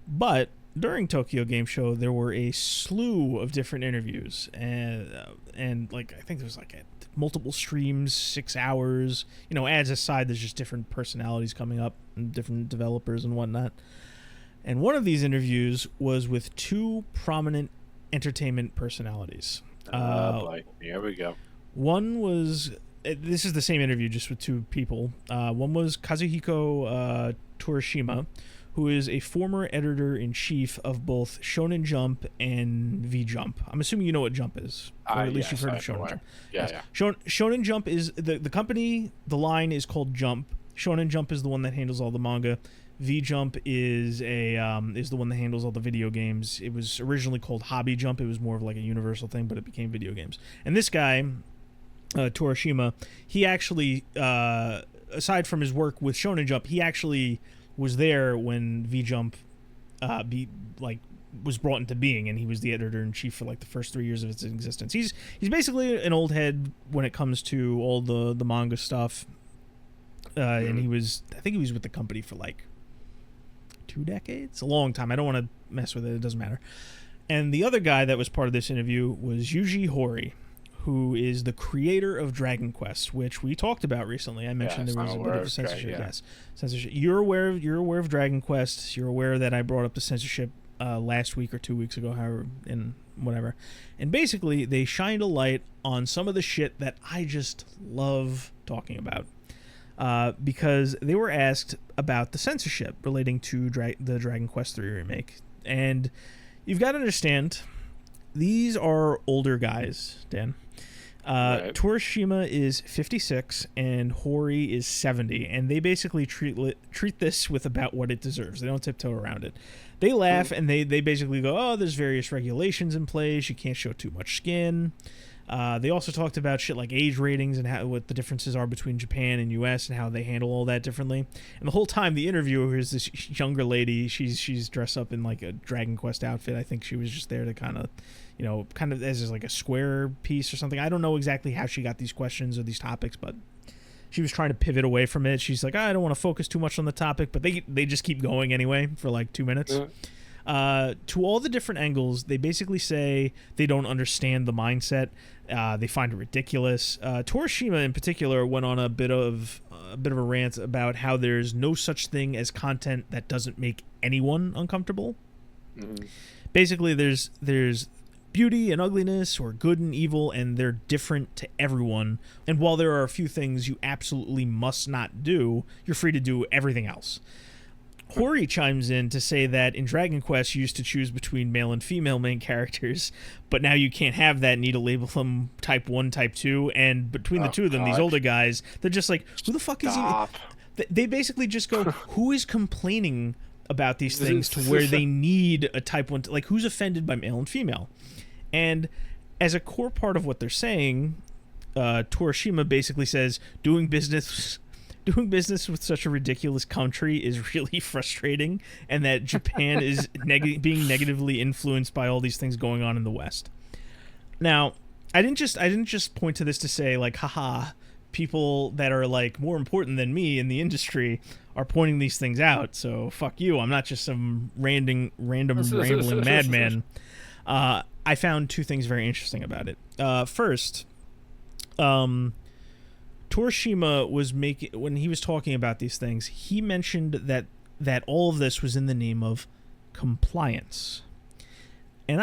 But during Tokyo Game Show, there were a slew of different interviews, and like I think there was like multiple streams, 6 hours. Ads aside, there's just different personalities coming up and different developers and whatnot. And one of these interviews was with 2 prominent entertainment personalities. Boy. Here we go. One was this is the same interview just with 2 people. One was Kazuhiko Torishima, who is a former editor-in-chief of both Shonen Jump and V-Jump. I'm assuming you know what Jump is, or at least you've heard of Shonen Jump. Yeah. Shonen Jump is the company. The line is called Jump. Shonen Jump is the one that handles all the manga. V-Jump is the one that handles all the video games. It was originally called Hobby Jump. It was more of like a universal thing, but it became video games. And this guy, Torishima, he actually, aside from his work with Shonen Jump, he actually was there when V-Jump was brought into being, and he was the editor-in-chief for like the first 3 years of its existence. He's basically an old head when it comes to all the manga stuff. And I think he was with the company for like 2 decades, a long time. I don't want to mess with it. It doesn't matter. And the other guy that was part of this interview was Yuji Horii, who is the creator of Dragon Quest, which we talked about recently. I mentioned there was a bit of a censorship. Yes, censorship. You're aware of Dragon Quest. You're aware that I brought up the censorship last week or 2 weeks ago, however, and whatever. And basically, they shined a light on some of the shit that I just love talking about. Because they were asked about the censorship relating to the Dragon Quest III remake. And you've got to understand, these are older guys, Dan. Right. Torishima is 56 and Hori is 70, and they basically treat this with about what it deserves. They don't tiptoe around it. They laugh and they basically go, oh, there's various regulations in place. You can't show too much skin. They also talked about shit like age ratings and what the differences are between Japan and US and how they handle all that differently. And the whole time, the interviewer is this younger lady. She's dressed up in like a Dragon Quest outfit. I think she was just there to kind of as like a square piece or something. I don't know exactly how she got these questions or these topics, but she was trying to pivot away from it. She's like, I don't want to focus too much on the topic, but they just keep going anyway for like 2 minutes. To all the different angles, they basically say they don't understand the mindset. They find it ridiculous. Torishima in particular went on a bit of a rant about how there's no such thing as content that doesn't make anyone uncomfortable. Basically, there's beauty and ugliness, or good and evil, and they're different to everyone. And while there are a few things you absolutely must not do, you're free to do everything else. Hori chimes in to say that in Dragon Quest you used to choose between male and female main characters, but now you can't have that, need to label them type 1, type 2, and between the two of them, these older guys, they're just like, who the fuck is he? They basically just go, who is complaining about these things to where they need a type 1, like who's offended by male and female? And as a core part of what they're saying, Torishima basically says doing business with such a ridiculous country is really frustrating, and that Japan is being negatively influenced by all these things going on in the West. Now, I didn't just point to this to say like, haha, people that are like more important than me in the industry are pointing these things out, so fuck you. I'm not just some random rambling madman. I found two things very interesting about it. First, Torishima was when he was talking about these things, he mentioned that all of this was in the name of compliance, and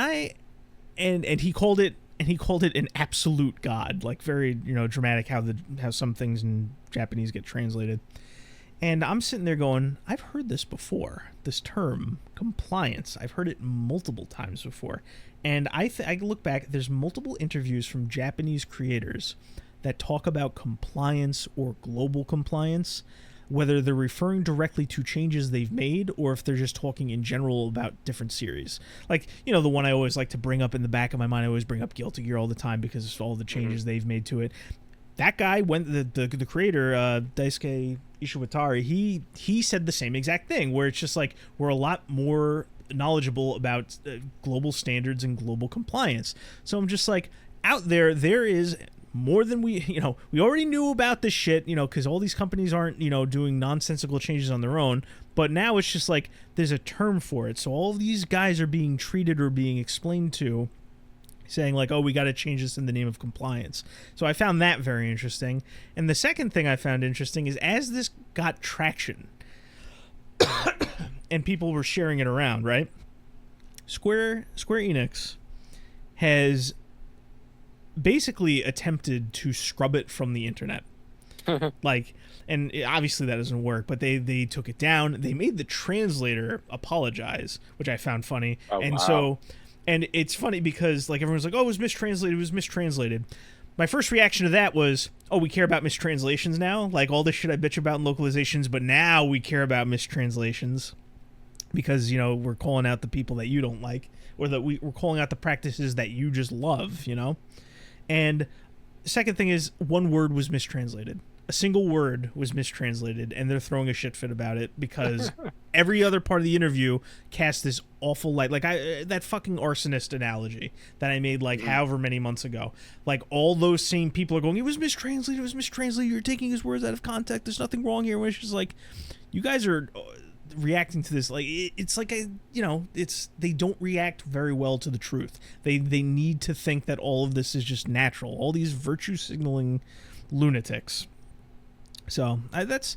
he called it an absolute god, like very dramatic how some things in Japanese get translated. And I'm sitting there going, I've heard this before, this term, compliance. I've heard it multiple times before. And I look back, there's multiple interviews from Japanese creators that talk about compliance or global compliance, whether they're referring directly to changes they've made or if they're just talking in general about different series. Like, the one I always like to bring up in the back of my mind, I always bring up Guilty Gear all the time because of all the changes they've made to it. That guy, the creator, Daisuke Ishiwatari, he said the same exact thing, where it's just like we're a lot more knowledgeable about global standards and global compliance. So I'm just like, out there is more than we already knew about this shit, because all these companies aren't, doing nonsensical changes on their own. But now it's just like there's a term for it. So all these guys are being treated or being explained to, saying like, oh, we got to change this in the name of compliance. So I found that very interesting. And the second thing I found interesting is as this got traction and people were sharing it around, right? Square Enix has basically attempted to scrub it from the internet. And obviously that doesn't work, but they took it down. They made the translator apologize, which I found funny. And it's funny because like everyone's like, oh, it was mistranslated. My first reaction to that was, oh, we care about mistranslations now? Like all this shit I bitch about in localizations, but now we care about mistranslations because, we're calling out the people that you don't like, or that we're calling out the practices that you just love, And the second thing is one word was mistranslated. A single word was mistranslated, and they're throwing a shit fit about it because every other part of the interview cast this awful light. Like that fucking arsonist analogy that I made like however many months ago. Like all those same people are going, it was mistranslated, you're taking his words out of context, there's nothing wrong here. When it's just like, you guys are reacting to this like it's like they don't react very well to the truth. They need to think that all of this is just natural. All these virtue signaling lunatics. So that's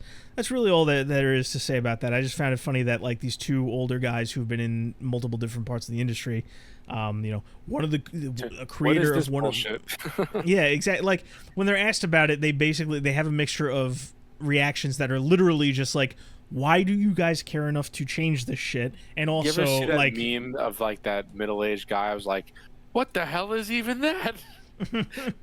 really all that there is to say about that. I just found it funny that like these two older guys who've been in multiple different parts of the industry, one of a creator of one bullshit? Yeah, exactly. Like when they're asked about it, they have a mixture of reactions that are literally just like, why do you guys care enough to change this shit? And also, you ever see that like, meme of like that middle-aged guy? I was like, what the hell is even that?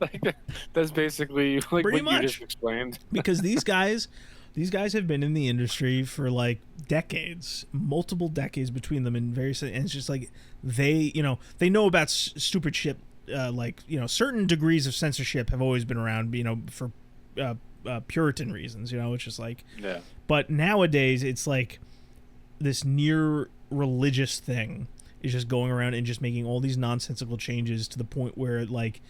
Like that's basically like Pretty what you much. just explained. Because these guys have been in the industry for like decades, multiple decades between them, and various. And it's just like they know about stupid shit. Like certain degrees of censorship have always been around. For Puritan reasons. It's just like. Yeah. But nowadays, it's like this near religious thing is just going around and just making all these nonsensical changes to the point where like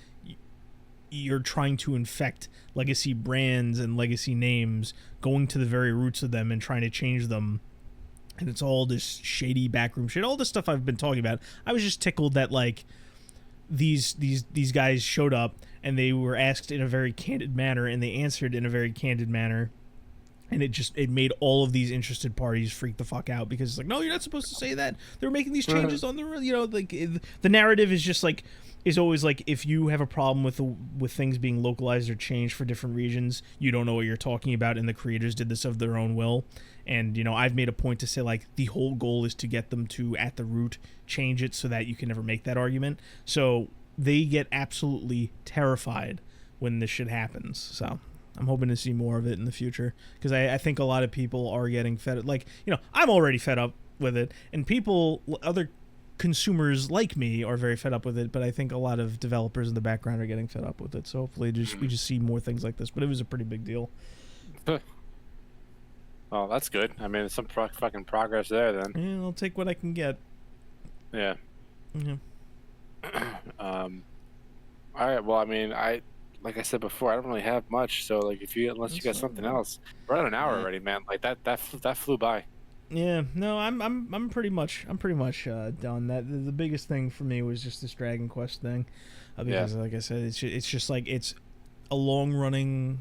you're trying to infect legacy brands and legacy names, going to the very roots of them and trying to change them. And it's all this shady backroom shit, all this stuff I've been talking about. I was just tickled that like these guys showed up and they were asked in a very candid manner and they answered in a very candid manner. And it made all of these interested parties freak the fuck out because it's like, no, you're not supposed to say that. They're making these changes on the, like the narrative is just like, is always like, if you have a problem with things being localized or changed for different regions, you don't know what you're talking about, and the creators did this of their own will. And I've made a point to say like the whole goal is to get them to at the root change it so that you can never make that argument. So they get absolutely terrified when this shit happens. So I'm hoping to see more of it in the future because I think a lot of people are getting fed. Like, I'm already fed up with it, and other consumers like me are very fed up with it. But I think a lot of developers in the background are getting fed up with it. So hopefully, we just see more things like this. But it was a pretty big deal. Oh, that's good. I mean, it's some fucking progress there then. Yeah, I'll take what I can get. Yeah. Yeah. All right. Well, I mean, like I said before, I don't really have much. So like, unless you got something else, we're at an hour already, man. Like that flew by. Yeah, no, I'm pretty much done. That the biggest thing for me was just this Dragon Quest thing, because like I said, it's just like it's a long running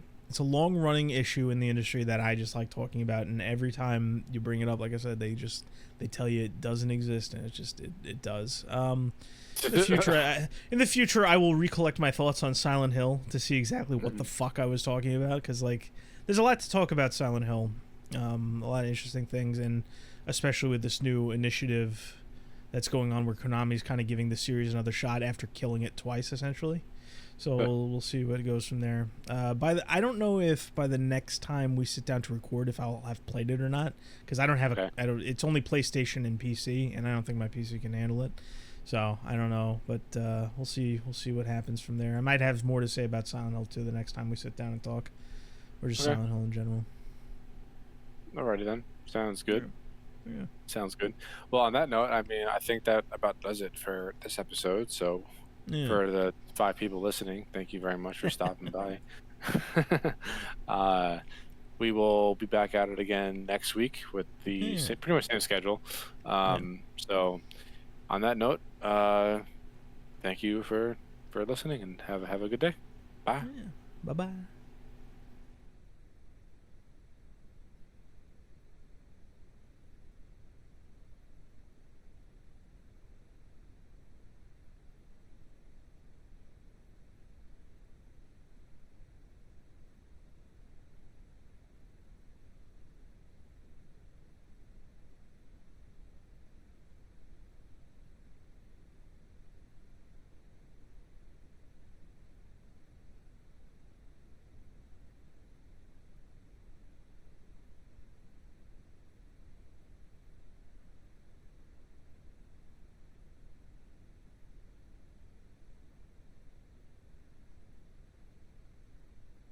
issue in the industry that I just like talking about, and every time you bring it up, like I said, they tell you it doesn't exist, and it does. In the future, I will recollect my thoughts on Silent Hill to see exactly what the fuck I was talking about, because like there's a lot to talk about Silent Hill. A lot of interesting things, and especially with this new initiative that's going on where Konami's kind of giving the series another shot after killing it twice, essentially. So we'll see what goes from there. I don't know if by the next time we sit down to record if I'll have played it or not, because I don't have it's only PlayStation and PC, and I don't think my PC can handle it. So I don't know, but we'll see what happens from there. I might have more to say about Silent Hill 2 the next time we sit down and talk, or just Silent Hill in general. Alrighty then. Sounds good. Yeah. Sounds good. Well, on that note, I mean, I think that about does it for this episode. So for the 5 people listening, thank you very much for stopping by. We will be back at it again next week with the pretty much same schedule. So on that note, thank you for listening, and have a good day. Bye. Bye-bye.